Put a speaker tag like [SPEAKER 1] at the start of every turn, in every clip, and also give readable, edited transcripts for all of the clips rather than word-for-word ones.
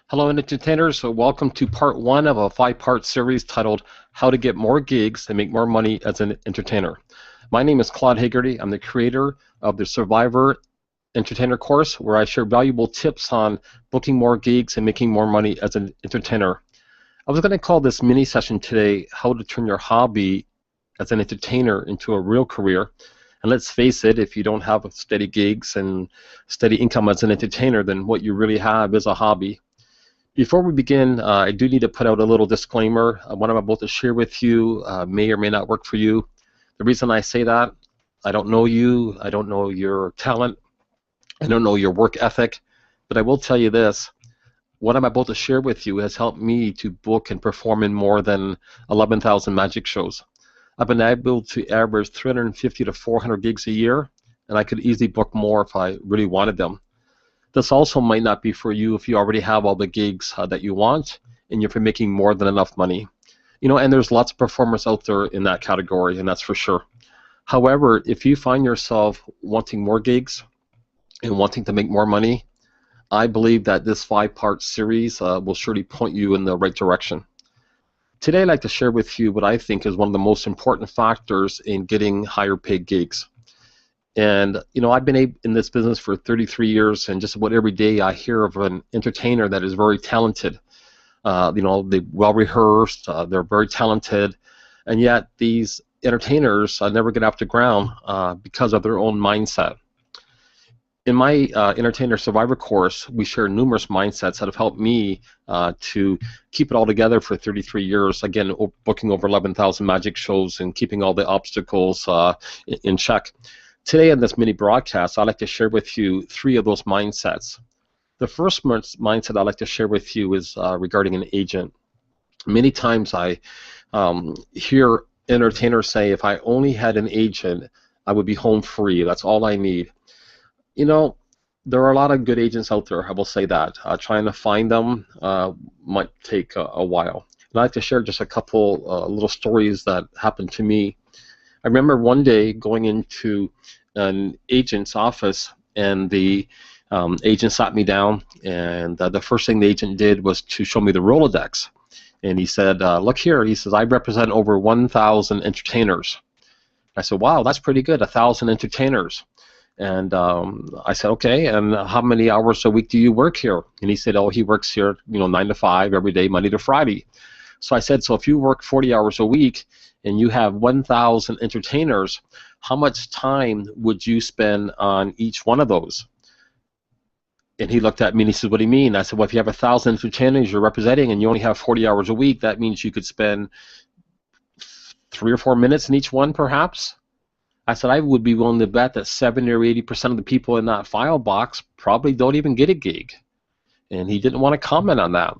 [SPEAKER 1] Hello, entertainers. So welcome to part one of a five-part series titled How to Get More Gigs and Make More Money as an Entertainer. My name is Claude Hagerty. I'm the creator of the Survivor Entertainer course, where I share valuable tips on booking more gigs and making more money as an entertainer. I was going to call this mini session today How to Turn Your Hobby as an Entertainer into a Real Career. And let's face it, if you don't have steady gigs and steady income as an entertainer, then what you really have is a hobby. Before we begin, I do need to put out a little disclaimer. What I'm about to share with you may or may not work for you. The reason I say that, I don't know you, I don't know your talent, I don't know your work ethic, but I will tell you this. What I'm about to share with you has helped me to book and perform in more than 11,000 magic shows. I've been able to average 350 to 400 gigs a year, and I could easily book more if I really wanted them. This also might not be for you if you already have all the gigs that you want and you're making more than enough money. And there's lots of performers out there in that category, and that's for sure. However, if you find yourself wanting more gigs and wanting to make more money, I believe that this five-part series will surely point you in the right direction. Today, I'd like to share with you what I think is one of the most important factors in getting higher paid gigs. And I've been in this business for 33 years, and just about every day I hear of an entertainer that is very talented. They're well rehearsed, they're very talented, and yet these entertainers never get off the ground because of their own mindset. In my Entertainer Survivor course, we share numerous mindsets that have helped me to keep it all together for 33 years. Again, booking over 11,000 magic shows and keeping all the obstacles in check. Today in this mini broadcast, I'd like to share with you three of those mindsets. The first mindset I'd like to share with you is regarding an agent. Many times I hear entertainers say, if I only had an agent, I would be home free. That's all I need. There are a lot of good agents out there, I will say that. Trying to find them might take a while. And I'd like to share just a couple little stories that happened to me. I remember one day going into an agent's office, and the agent sat me down, and the first thing the agent did was to show me the Rolodex. And he said, look here, he says, I represent over 1,000 entertainers. I said, wow, that's pretty good, 1,000 entertainers. And I said, okay, and how many hours a week do you work here? And he said, oh, he works here 9 to 5 every day, Monday to Friday. So I said, so if you work 40 hours a week and you have 1,000 entertainers, how much time would you spend on each one of those? And he looked at me and he said, what do you mean? I said, well, if you have 1,000 entertainers you're representing and you only have 40 hours a week, that means you could spend 3 or 4 minutes in each one, perhaps. I said, I would be willing to bet that 70 or 80% of the people in that file box probably don't even get a gig. And he didn't want to comment on that.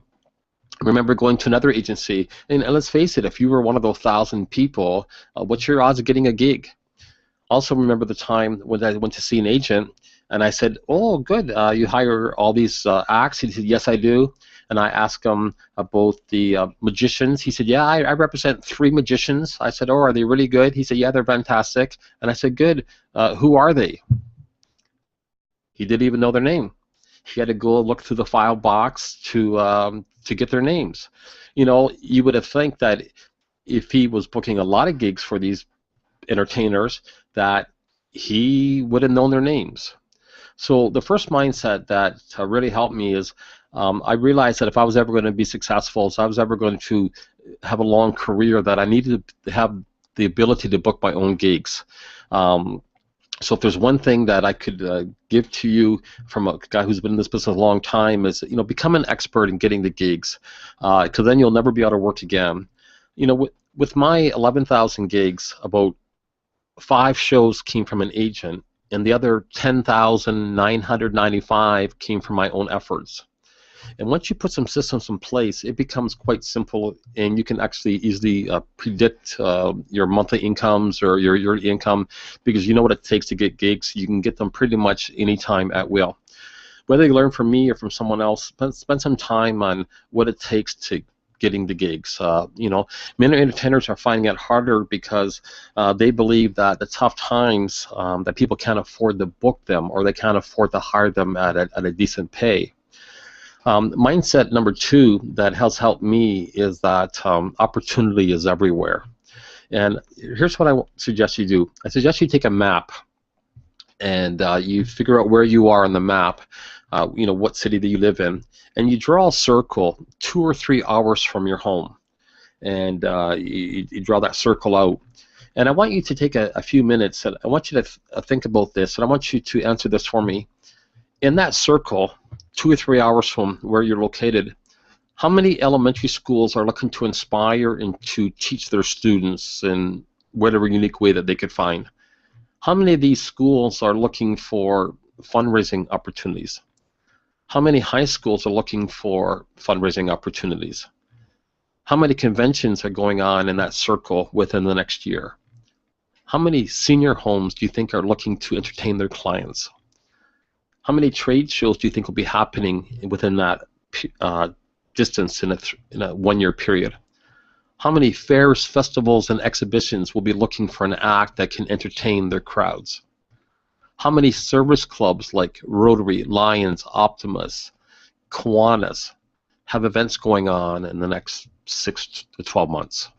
[SPEAKER 1] I remember going to another agency, and let's face it, if you were one of those 1,000 people, what's your odds of getting a gig? Also remember the time when I went to see an agent, and I said, oh, good, you hire all these acts? He said, yes, I do. And I asked him about the magicians. He said, yeah, I represent 3 magicians. I said, oh, are they really good? He said, yeah, they're fantastic. And I said, good, who are they? He didn't even know their name. He had to go look through the file box to get their names. You would have think that if he was booking a lot of gigs for these entertainers, that he would have known their names. So the first mindset that really helped me is I realized that if I was ever going to be successful, if I was ever going to have a long career, that I needed to have the ability to book my own gigs. So if there's one thing that I could give to you from a guy who's been in this business a long time is, become an expert in getting the gigs, because then you'll never be out of work again. With my 11,000 gigs, about 5 shows came from an agent, and the other 10,995 came from my own efforts. And once you put some systems in place, it becomes quite simple, and you can actually easily predict your monthly incomes or your yearly income, because you know what it takes to get gigs. You can get them pretty much anytime at will. Whether you learn from me or from someone else, spend some time on what it takes to getting the gigs. Many entertainers are finding it harder because they believe that the tough times that people can't afford to book them, or they can't afford to hire them at a decent pay. Mindset number 2 that has helped me is that opportunity is everywhere. And here's what I suggest you do. I suggest you take a map and you figure out where you are on the map, what city that you live in, and you draw a circle 2 or 3 hours from your home. And you draw that circle out. And I want you to take a few minutes, and I want you to think about this, and I want you to answer this for me. In that circle, 2 or 3 hours from where you're located, how many elementary schools are looking to inspire and to teach their students in whatever unique way that they could find? How many of these schools are looking for fundraising opportunities? How many high schools are looking for fundraising opportunities? How many conventions are going on in that circle within the next year? How many senior homes do you think are looking to entertain their clients? How many trade shows do you think will be happening within that distance in a 1-year period? How many fairs, festivals, and exhibitions will be looking for an act that can entertain their crowds? How many service clubs like Rotary, Lions, Optimus, Kiwanis have events going on in the next 6 to 12 months?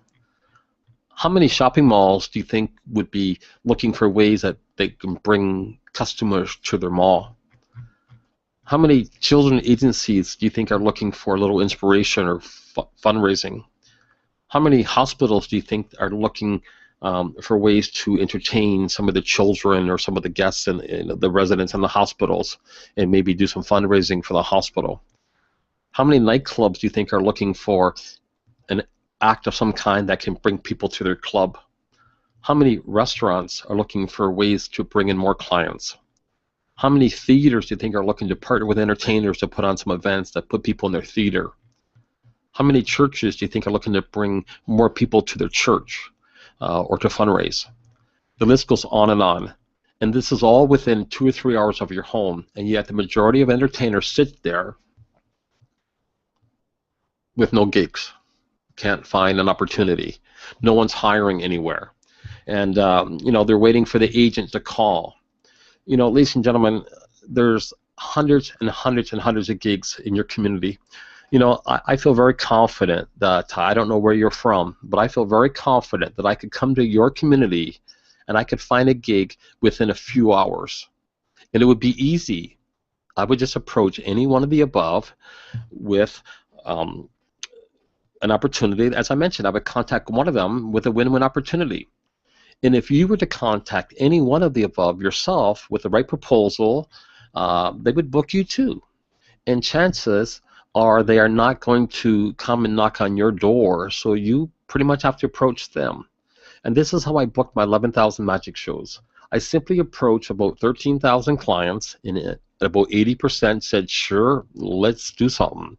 [SPEAKER 1] How many shopping malls do you think would be looking for ways that they can bring customers to their mall? How many children agencies do you think are looking for a little inspiration or fundraising? How many hospitals do you think are looking for ways to entertain some of the children or some of the guests and the residents in the hospitals and maybe do some fundraising for the hospital? How many nightclubs do you think are looking for an act of some kind that can bring people to their club? How many restaurants are looking for ways to bring in more clients? How many theaters do you think are looking to partner with entertainers to put on some events that put people in their theater? How many churches do you think are looking to bring more people to their church or to fundraise? The list goes on. And this is all within 2 or 3 hours of your home, and yet the majority of entertainers sit there with no gigs. Can't find an opportunity. No one's hiring anywhere. And they're waiting for the agent to call. Ladies and gentlemen, there's hundreds and hundreds and hundreds of gigs in your community. I feel very confident that, I don't know where you're from, but I feel very confident that I could come to your community and I could find a gig within a few hours. And it would be easy. I would just approach any one of the above with an opportunity. As I mentioned, I would contact one of them with a win-win opportunity. And if you were to contact any one of the above yourself with the right proposal, they would book you too. And chances are they are not going to come and knock on your door, so you pretty much have to approach them. And this is how I booked my 11,000 magic shows. I simply approached about 13,000 clients, and about 80% said, sure, let's do something.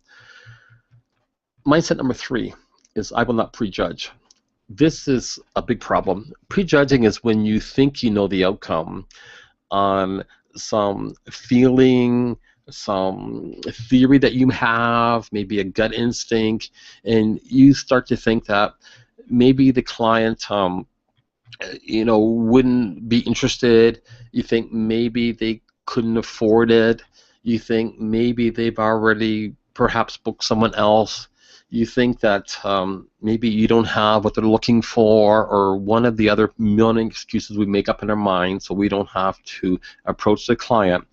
[SPEAKER 1] Mindset number 3 is I will not prejudge. This is a big problem. Prejudging is when you think you know the outcome on some feeling, some theory that you have, maybe a gut instinct, and you start to think that maybe the client wouldn't be interested. You think maybe they couldn't afford it. You think maybe they've already perhaps booked someone else. You think that maybe you don't have what they're looking for, or one of the other million excuses we make up in our mind so we don't have to approach the client.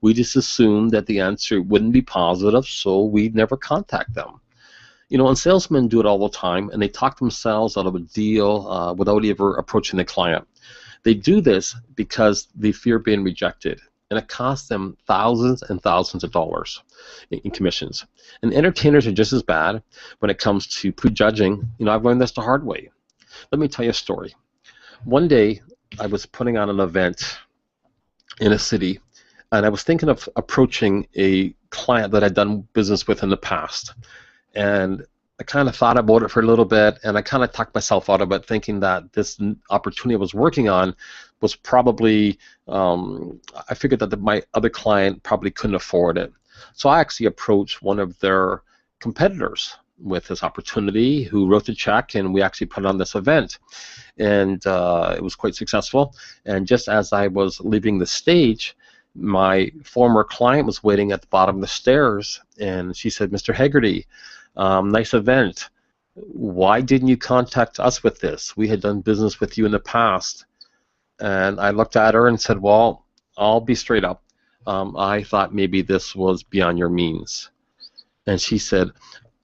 [SPEAKER 1] We just assume that the answer wouldn't be positive, so we never contact them. And salesmen do it all the time, and they talk themselves out of a deal without ever approaching the client. They do this because they fear being rejected, and it costs them thousands and thousands of dollars in commissions. And entertainers are just as bad when it comes to prejudging. I've learned this the hard way. Let me tell you a story. One day, I was putting on an event in a city, and I was thinking of approaching a client that I'd done business with in the past. And I kind of thought about it for a little bit, and I kind of talked myself out of it, thinking that this opportunity I was working on was probably, I figured that my other client probably couldn't afford it. So I actually approached one of their competitors with this opportunity, who wrote the check, and we actually put on this event. And it was quite successful. And just as I was leaving the stage, my former client was waiting at the bottom of the stairs, and she said, "Mr. Hegarty, nice event. Why didn't you contact us with this? We had done business with you in the past." And I looked at her and said, "Well, I'll be straight up. I thought maybe this was beyond your means." And she said,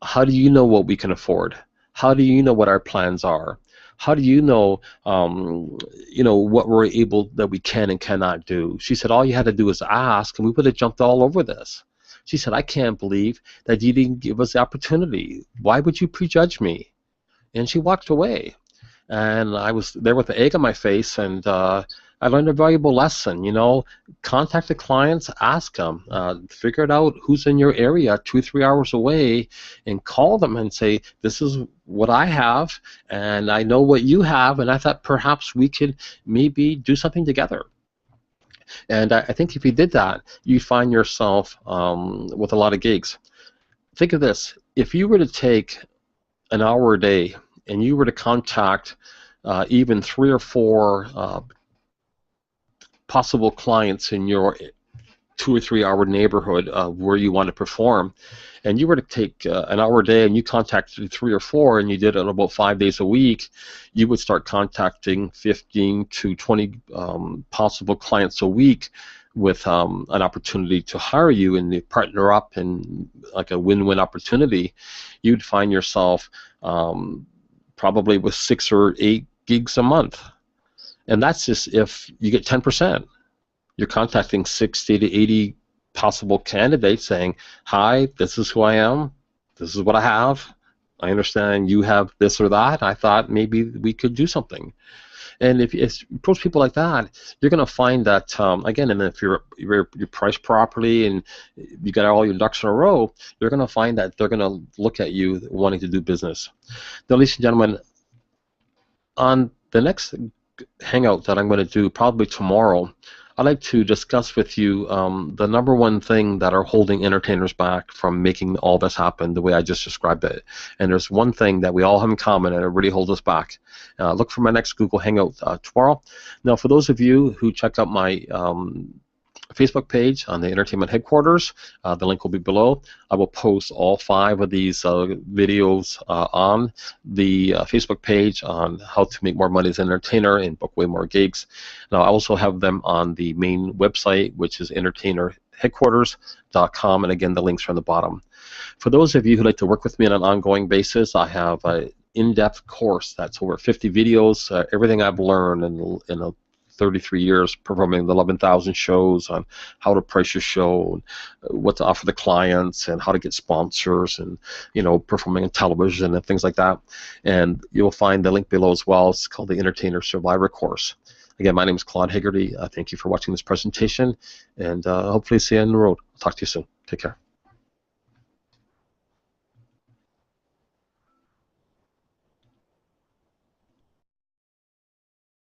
[SPEAKER 1] "How do you know what we can afford? How do you know what our plans are? How do you know, what we're able that we can and cannot do?" She said, "All you had to do was ask, and we would have jumped all over this." She said, "I can't believe that you didn't give us the opportunity. Why would you prejudge me?" And she walked away. And I was there with the egg on my face, and I learned a valuable lesson. Contact the clients, ask them, figure it out who's in your area 2 or 3 hours away, and call them and say, "This is what I have, and I know what you have, and I thought perhaps we could maybe do something together." And I think if you did that, you find yourself with a lot of gigs. Think of this: if you were to take an hour a day and you were to contact even 3 or 4 possible clients in your 2 or 3 hour neighborhood where you want to perform, and you were to take an hour a day and you contacted 3 or 4 and you did it about 5 days a week, you would start contacting 15 to 20 possible clients a week with an opportunity to hire you and they partner up in like a win-win opportunity. You'd find yourself probably with 6 or 8 gigs a month. And that's just if you get 10%. You're contacting 60 to 80 possible candidates saying, "Hi, this is who I am. This is what I have. I understand you have this or that. I thought maybe we could do something." And if you approach people like that, you're going to find that, again, and if you're priced properly and you got all your ducks in a row, you're going to find that they're going to look at you wanting to do business. Now, ladies and gentlemen, on the next hangout that I'm going to do probably tomorrow, I'd like to discuss with you the number one thing that are holding entertainers back from making all this happen the way I just described it. And there's one thing that we all have in common and it really holds us back. Look for my next Google Hangout tomorrow. Now, for those of you who check out my Facebook page on the Entertainment Headquarters, the link will be below. I will post all 5 of these videos on the Facebook page on how to make more money as an entertainer and book way more gigs. Now, I also have them on the main website, which is entertainerheadquarters.com, and again, the links are on the bottom. For those of you who like to work with me on an ongoing basis, I have an in-depth course that's over 50 videos, everything I've learned in a 33 years performing 11,000 shows on how to price your show, and what to offer the clients, and how to get sponsors, and performing on television and things like that. And you'll find the link below as well. It's called the Entertainer Survivor Course. Again, my name is Claude Hegarty. Thank you for watching this presentation, and hopefully see you on the road. I'll talk to you soon. Take care.